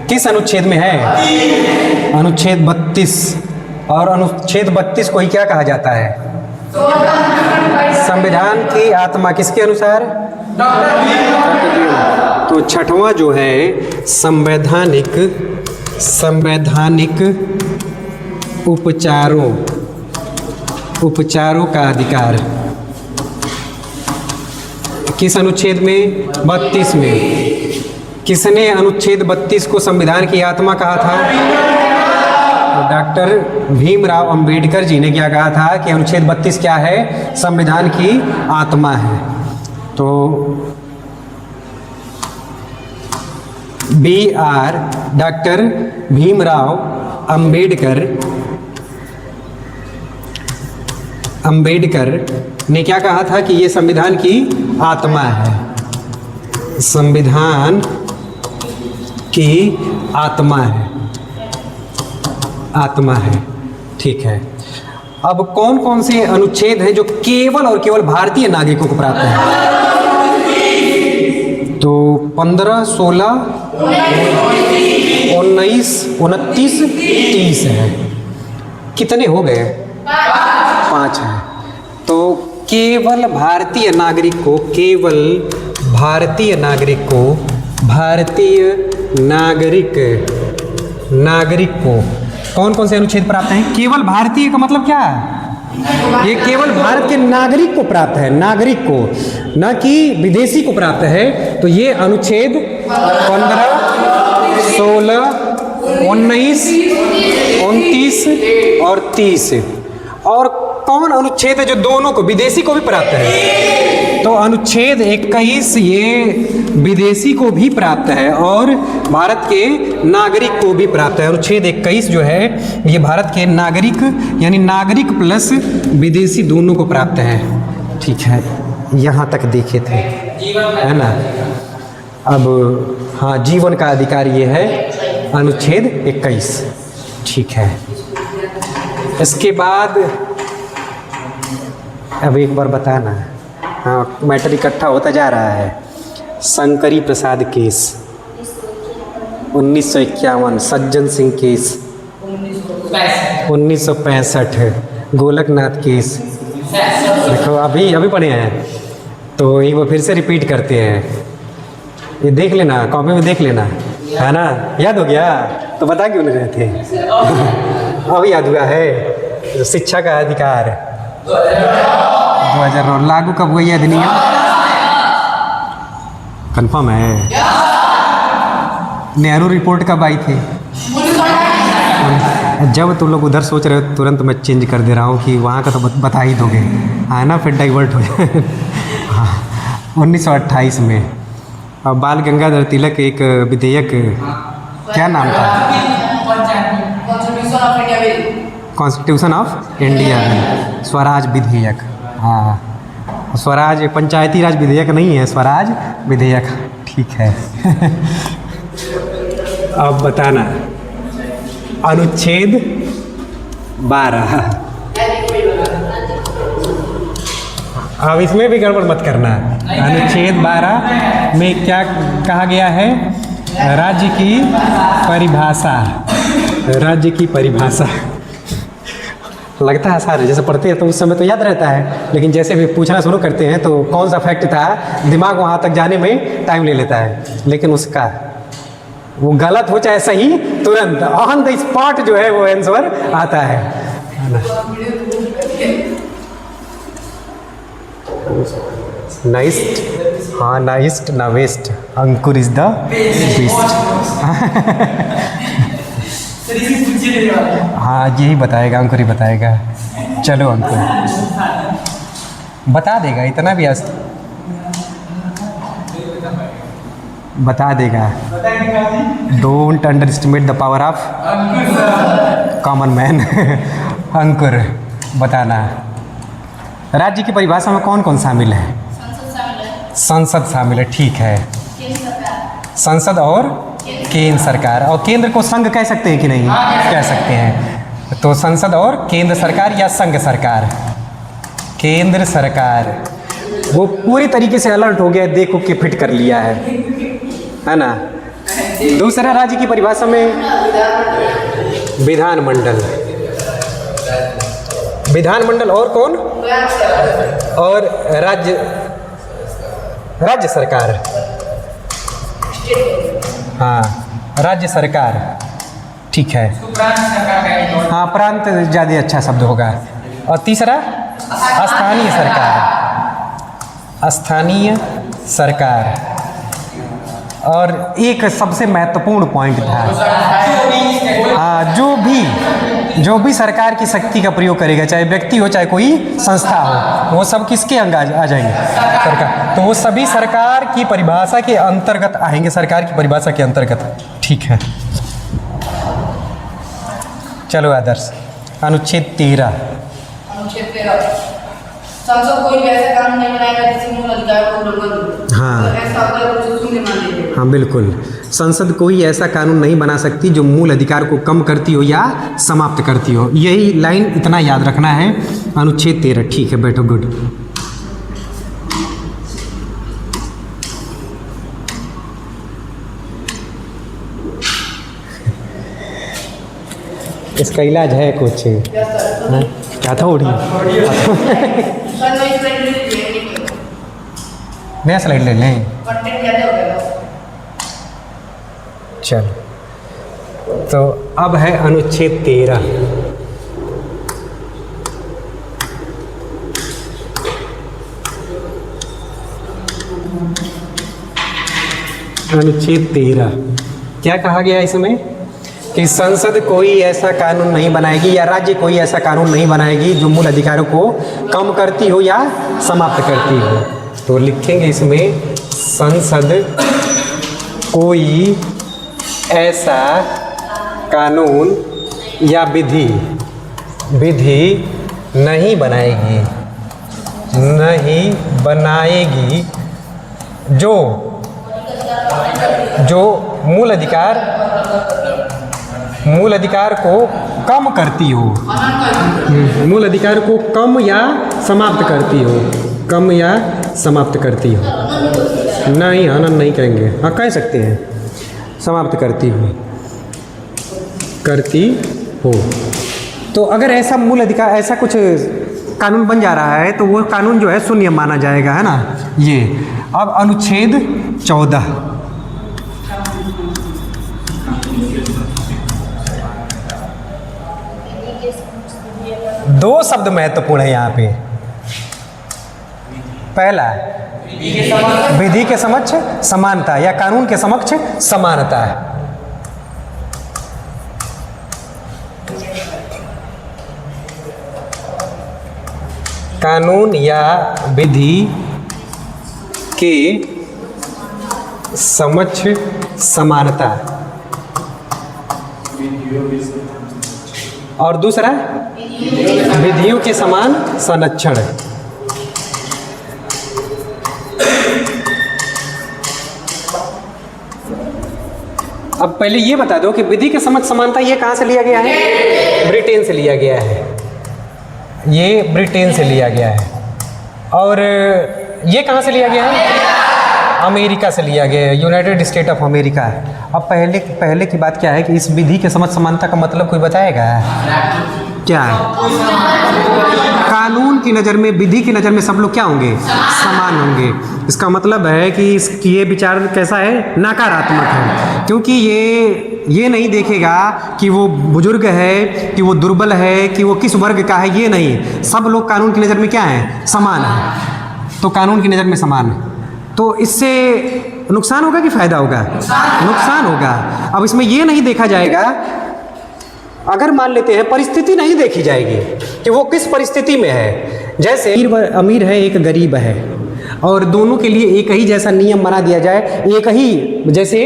किस अनुच्छेद में है? अनुच्छेद 32। और अनुच्छेद 32 को ही क्या कहा जाता है? संविधान की आत्मा किसके अनुसार? तो छठवां जो है संवैधानिक उपचारों का अधिकार किस अनुच्छेद में? 32 में। किसने अनुच्छेद 32 को संविधान की आत्मा कहा था? तो डॉक्टर भीमराव अंबेडकर जी ने क्या कहा था कि अनुच्छेद 32 क्या है? संविधान की आत्मा है। तो BR डॉक्टर भीमराव अंबेडकर ने क्या कहा था कि ये संविधान की आत्मा है, संविधान की आत्मा है, आत्मा है। ठीक है। अब कौन कौन से अनुच्छेद हैं जो केवल और केवल भारतीय नागरिकों को प्राप्त है? तो 15, 16, 19, 29, 30 है। कितने हो गए? 5 है। तो केवल भारतीय नागरिक को, केवल भारतीय नागरिक को, भारतीय नागरिक को कौन कौन से अनुच्छेद प्राप्त हैं? केवल भारतीय का मतलब क्या है? ये केवल भारत के नागरिक को प्राप्त है, नागरिक को, न कि विदेशी को प्राप्त है। तो ये अनुच्छेद 15, 16, 19, 29 और 30। और कौन अनुच्छेद है जो दोनों को, विदेशी को भी प्राप्त है? तो अनुच्छेद 21 ये विदेशी को भी प्राप्त है और भारत के नागरिक को भी प्राप्त है। अनुच्छेद 21 जो है ये भारत के नागरिक यानी नागरिक प्लस विदेशी दोनों को प्राप्त है। ठीक है, यहाँ तक देखे थे, है ना। अब हाँ, जीवन का अधिकार ये है अनुच्छेद 21। ठीक है, इसके बाद अब एक बार बताना। हाँ, मैटर इकट्ठा होता जा रहा है। शंकरी प्रसाद केस 1951, सज्जन सिंह केस 1965, गोलकनाथ केस। देखो अभी पढ़े हैं, तो एक बार फिर से रिपीट करते हैं। ये देख लेना, कॉपी में देख लेना, है ना। याद हो गया तो बता क्यों नहीं रहे थे? अभी याद हुआ है। शिक्षा का अधिकार 2009 लागू कब हुई है अधिनियम? कंफर्म है? नेहरू रिपोर्ट कब आई थी? जब तुम लोग उधर सोच रहे हो तुरंत मैं चेंज कर दे रहा हूँ कि वहाँ का तो बता ही दोगे, है ना, फिर डाइवर्ट हो जाए। हाँ, 1928 में। और बाल गंगाधर तिलक एक विधेयक, क्या नाम था? कॉन्स्टिट्यूशन ऑफ इंडिया में स्वराज विधेयक। हाँ, स्वराज पंचायती राज विधेयक नहीं है, स्वराज विधेयक। ठीक है। अब बताना अनुच्छेद 12। अब इसमें भी गड़बड़ मत करना। अनुच्छेद 12 में क्या कहा गया है? राज्य की परिभाषा, राज्य की परिभाषा। लगता है आसान है, जैसे पढ़ते हैं तो उस समय तो याद रहता है, लेकिन जैसे भी पूछना शुरू करते हैं तो कौन सा फैक्ट था, दिमाग वहाँ तक जाने में टाइम ले लेता है। लेकिन उसका वो गलत हो चाहे सही, तुरंत ऑन द स्पॉट जो है वो आंसर आता है ना। नाइस्ट, हाँ, नाइस्ट ना west, Ankur is the best. हाँ, यही बताएगा, अंकुर ही बताएगा। चलो अंकुर बता देगा, इतना भी बता देगा। Don't underestimate the power of common man. Ankur बताना, राज्य की परिभाषा में कौन कौन शामिल है? संसद शामिल है। ठीक है, संसद और केंद्र सरकार। और केंद्र को संघ कह सकते हैं कि नहीं? कह सकते हैं। तो संसद और केंद्र सरकार या संघ सरकार? केंद्र सरकार। वो पूरी तरीके से अलर्ट हो गया, देखो कि फिट कर लिया है ना। दूसरा, राज्य की परिभाषा में विधानमंडल, विधानमंडल और कौन? और राज्य सरकार। हाँ, राज्य सरकार। ठीक है, हाँ, प्रांत ज़्यादा अच्छा शब्द होगा। और तीसरा, स्थानीय सरकार, स्थानीय सरकार। और एक सबसे महत्वपूर्ण पॉइंट था, हाँ, जो भी सरकार की शक्ति का प्रयोग करेगा, चाहे व्यक्ति हो चाहे कोई संस्था हो, वो सब किसके अंग आ जाएंगे? सरकार। तो वो सभी सरकार की परिभाषा के अंतर्गत आएंगे, सरकार की परिभाषा के अंतर्गत। ठीक है, चलो आदर्श, अनुच्छेद 13। संसद कोई भी ऐसा कानून नहीं बनाएगा जिससे मूल अधिकार को उल्लंघन हो। हाँ, ऐसा अगर कुछ शून्य मान लीजिए। हाँ बिल्कुल, संसद कोई ऐसा कानून नहीं बना सकती जो मूल अधिकार को कम करती हो या समाप्त करती हो। यही लाइन इतना याद रखना है, अनुच्छेद 13। ठीक है, बैठो, गुड। इसका इलाज है कुछ? क्या सर? हाँ? क्या था उड़ी? सर नई स्लाइड ले लीजिए। नया स्लाइड ले लें। कंटेंट ज़्यादा हो गया बस। चल, तो अब है अनुच्छेद 13। अनुच्छेद 13 क्या कहा गया इसमें कि संसद कोई ऐसा कानून नहीं बनाएगी या राज्य कोई ऐसा कानून नहीं बनाएगी जो मूल अधिकारों को कम करती हो या समाप्त करती हो। तो लिखेंगे इसमें संसद कोई ऐसा कानून या विधि नहीं बनाएगी जो मूल अधिकार को कम करती हो, मूल अधिकार को कम या समाप्त करती हो। नहीं, हनन नहीं कहेंगे, हाँ कह सकते हैं, समाप्त करती हो। तो अगर ऐसा मूल अधिकार, ऐसा कुछ कानून बन जा रहा है तो वो कानून जो है शून्य माना जाएगा, है ना। ये अब अनुच्छेद 14 दो शब्द महत्वपूर्ण है यहाँ पे। पहला विधि के समक्ष समानता या कानून के समक्ष समानता है। कानून या विधि के समक्ष समानता और दूसरा विधियों के समान संरक्षण। अब पहले ये बता दो कि विधि के समक्ष समानता ये कहाँ से लिया गया है? ब्रिटेन से लिया गया है। ये ब्रिटेन से लिया गया है। और ये कहाँ से लिया गया है? अमेरिका से लिया गया है, यूनाइटेड स्टेट ऑफ अमेरिका। अब पहले की बात क्या है कि इस विधि के समक्ष समानता का मतलब कोई बताएगा क्या है? कानून की नज़र में, विधि की नज़र में सब लोग क्या होंगे? समान होंगे। इसका मतलब है कि ये विचार कैसा है? नकारात्मक है, क्योंकि ये नहीं देखेगा कि वो बुजुर्ग है, कि वो दुर्बल है, कि वो किस वर्ग का है। ये नहीं, सब लोग कानून की नज़र में क्या है? समान है। तो कानून की नज़र में समान है, तो इससे नुकसान होगा कि फ़ायदा होगा? नुकसान होगा। अब इसमें ये नहीं देखा जाएगा, अगर मान लेते हैं परिस्थिति नहीं देखी जाएगी कि वो किस परिस्थिति में है। जैसे अमीर है, एक गरीब है, और दोनों के लिए एक ही जैसा नियम बना दिया जाए, एक ही जैसे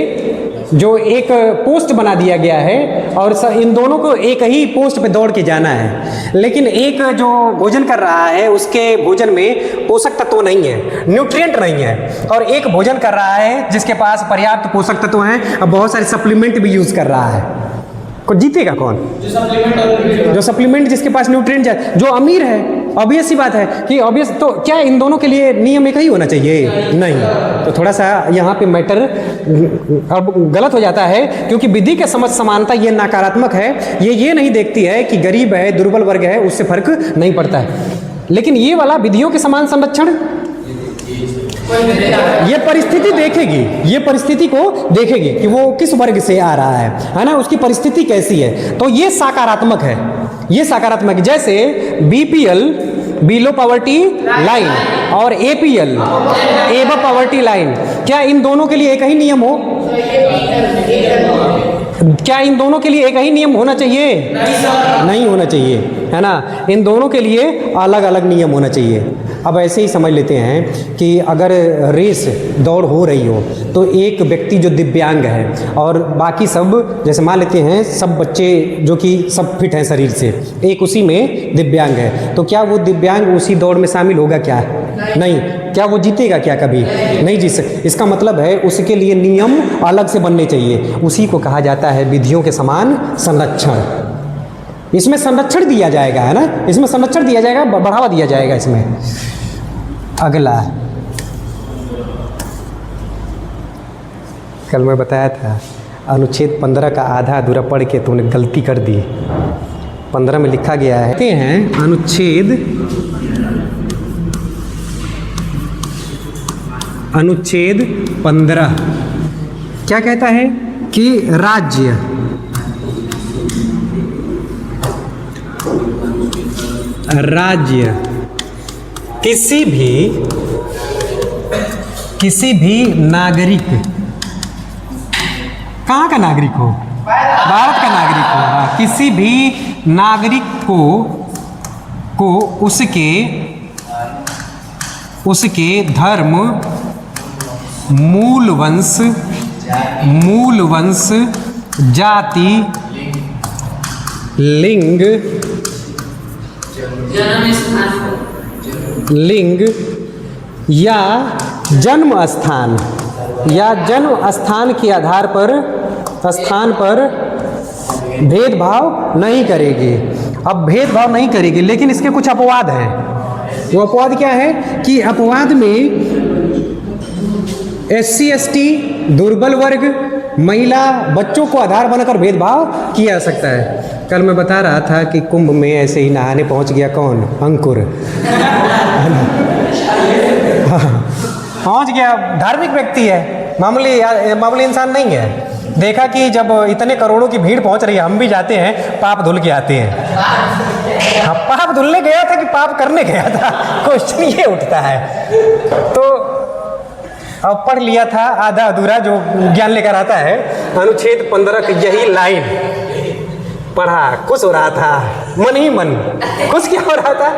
जो एक पोस्ट बना दिया गया है और इन दोनों को एक ही पोस्ट पे दौड़ के जाना है, लेकिन एक जो भोजन कर रहा है उसके भोजन में पोषक तत्व नहीं है, न्यूट्रिएंट नहीं है, और एक भोजन कर रहा है जिसके पास पर्याप्त पोषक तत्व हैं और बहुत सारे सप्लीमेंट भी यूज़ कर रहा है। को जीतेगा कौन? जो सप्लीमेंट जिसके पास न्यूट्रिएंट, जो अमीर है। ऑब्वियस सी बात है कि ऑब्वियस, तो क्या इन दोनों के लिए नियम एक ही होना चाहिए? नहीं। तो थोड़ा सा यहाँ पे मैटर अब गलत हो जाता है, क्योंकि विधि के समक्ष समानता ये नकारात्मक है। ये नहीं देखती है कि गरीब है, दुर्बल वर्ग है, उससे फर्क नहीं पड़ता है। लेकिन ये वाला विधियों के समान संरक्षण, ये परिस्थिति देखेगी, ये परिस्थिति को देखेगी कि वो किस वर्ग से आ रहा है ना, उसकी परिस्थिति कैसी है। तो ये सकारात्मक है, ये सकारात्मक है। जैसे बीपीएल, बिलो पॉवर्टी लाइन, और एपीएल, एबव पॉवर्टी लाइन, क्या इन दोनों के लिए एक ही नियम हो? क्या इन दोनों के लिए एक ही नियम होना चाहिए? नहीं होना चाहिए, है ना। इन दोनों के लिए अलग अलग नियम होना चाहिए। अब ऐसे ही समझ लेते हैं कि अगर रेस दौड़ हो रही हो तो एक व्यक्ति जो दिव्यांग है और बाकी सब, जैसे मान लेते हैं सब बच्चे जो कि सब फिट हैं शरीर से, एक उसी में दिव्यांग है, तो क्या वो दिव्यांग उसी दौड़ में शामिल होगा क्या? नहीं। क्या वो जीतेगा क्या? कभी नहीं जीत सकता। इसका मतलब है उसके लिए नियम अलग से बनने चाहिए। उसी को कहा जाता है विधियों के समान संरक्षण। इसमें संरक्षण दिया जाएगा, है ना, इसमें संरक्षण दिया जाएगा, बढ़ावा दिया जाएगा इसमें। अगला, कल मैं बताया था अनुच्छेद 15 का आधा अधूरा पढ़ के तुमने गलती कर दी। 15 में लिखा गया है। कहते हैं अनुच्छेद 15 क्या कहता है कि राज्य किसी भी नागरिक, कहाँ का नागरिक हो, भारत का नागरिक हो, किसी भी नागरिक को उसके धर्म, मूल वंश, जाति, लिंग या जन्म स्थान के आधार पर भेदभाव नहीं करेगी। अब भेदभाव नहीं करेगी, लेकिन इसके कुछ अपवाद हैं। वो अपवाद क्या है कि अपवाद में SC ST, दुर्बल वर्ग, महिला, बच्चों को आधार बनाकर भेदभाव किया जा सकता है। कल मैं बता रहा था कि कुंभ में ऐसे ही नहाने पहुंच गया कौन, अंकुर पहुंच गया, धार्मिक व्यक्ति है, मामूली इंसान नहीं है। देखा कि जब इतने करोड़ों की भीड़ पहुंच रही है, हम भी जाते हैं, पाप धुल के आते हैं। हाँ, पाप धुलने गया था कि पाप करने गया था, क्वेश्चन ये उठता है। तो अब पढ़ लिया था आधा अधूरा जो ज्ञान लेकर आता है। अनुच्छेद 15 की यही लाइन पढ़ा, खुश हो रहा था, मन ही मन खुश क्या हो रहा था,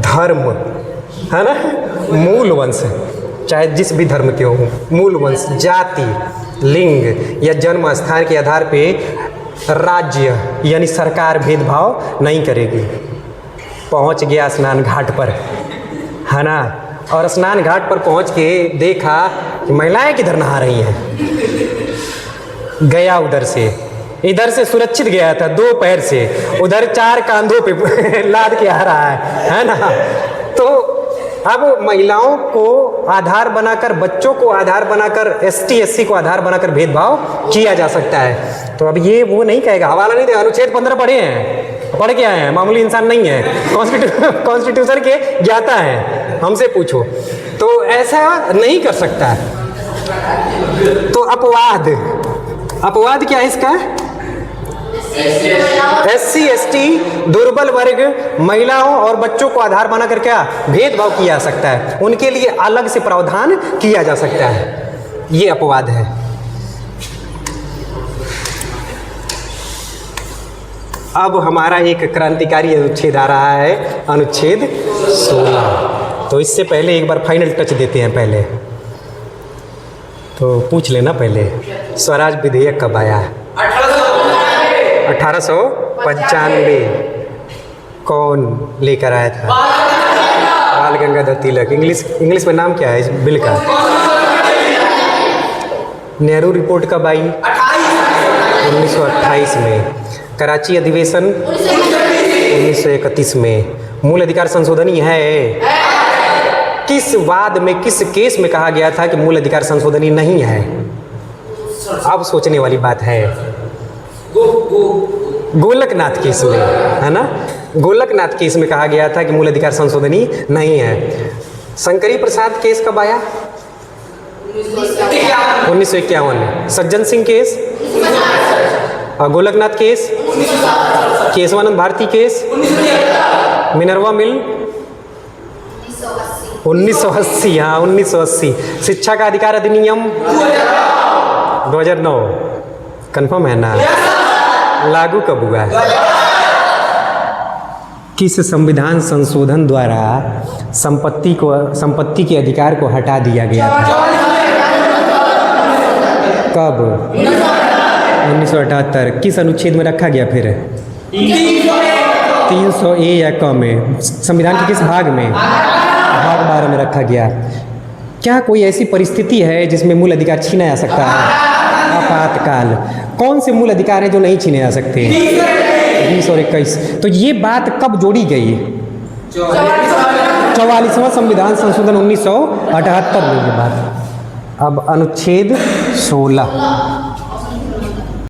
धर्म है ना, मूल वंश, चाहे जिस भी धर्म के हो, मूल वंश, जाति, लिंग या जन्म स्थान के आधार पे राज्य यानी सरकार भेदभाव नहीं करेगी। पहुंच गया स्नान घाट पर, है ना, और स्नान घाट पर पहुंच के देखा कि महिलाएं किधर नहा रही हैं। गया उधर से, इधर से सुरक्षित गया था 2 पैर से, उधर 4 कांधों पे लाद के आ रहा है ना। तो अब महिलाओं को आधार बनाकर, बच्चों को आधार बनाकर, ST SC को आधार बनाकर भेदभाव किया जा सकता है। तो अब ये वो नहीं कहेगा, हवाला नहीं देगा। अनुच्छेद 15 पढ़े हैं, पढ़ के आए हैं, मामूली इंसान नहीं है, कॉन्स्टिट्यूशन के ज्ञाता है, हमसे पूछो। तो ऐसा नहीं कर सकता। तो अपवाद क्या है इसका, SC ST, दुर्बल वर्ग, महिलाओं और बच्चों को आधार बनाकर क्या भेदभाव किया जा सकता है, उनके लिए अलग से प्रावधान किया जा सकता है, ये अपवाद है। अब हमारा एक क्रांतिकारी अनुच्छेद आ रहा है, अनुच्छेद 16। तो इससे पहले एक बार फाइनल टच देते हैं। पहले तो पूछ लेना, पहले स्वराज विधेयक कब आया? 1895। कौन लेकर आया था? बाल गंगाधर तिलक। इंग्लिश में नाम क्या है इस बिल का? नेहरू रिपोर्ट कब आई? 1928 में। कराची अधिवेशन 1931 में। मूल अधिकार संशोधन ही है। किस वाद में, किस केस में कहा गया था कि मूल अधिकार संशोधनी नहीं है? अब सोचने वाली बात है। गोलकनाथ केस में, है ना, गोलकनाथ केस में कहा गया था कि मूल अधिकार संशोधनी नहीं है। शंकरी प्रसाद केस कब आया? 1951। सज्जन सिंह केस, और Golaknath case, Kesavananda Bharati case, Minerva mill 1980। हाँ, 1980। शिक्षा का अधिकार अधिनियम 2009। कंफर्म है ना? लागू कब हुआ? किस संविधान संशोधन द्वारा संपत्ति के अधिकार को हटा दिया गया था? कब? 1978। किस अनुच्छेद में रखा गया फिर? 300A या क में। संविधान के किस भाग में? भाग 12 में रखा गया। क्या कोई ऐसी परिस्थिति है जिसमें मूल अधिकार छीना जा सकता है? आपातकाल। कौन से मूल अधिकार हैं जो नहीं छीने जा सकते? 20 और 21। तो ये बात कब जोड़ी गई? 44वां संविधान संशोधन 1978 में ये बात। अब अनुच्छेद 16।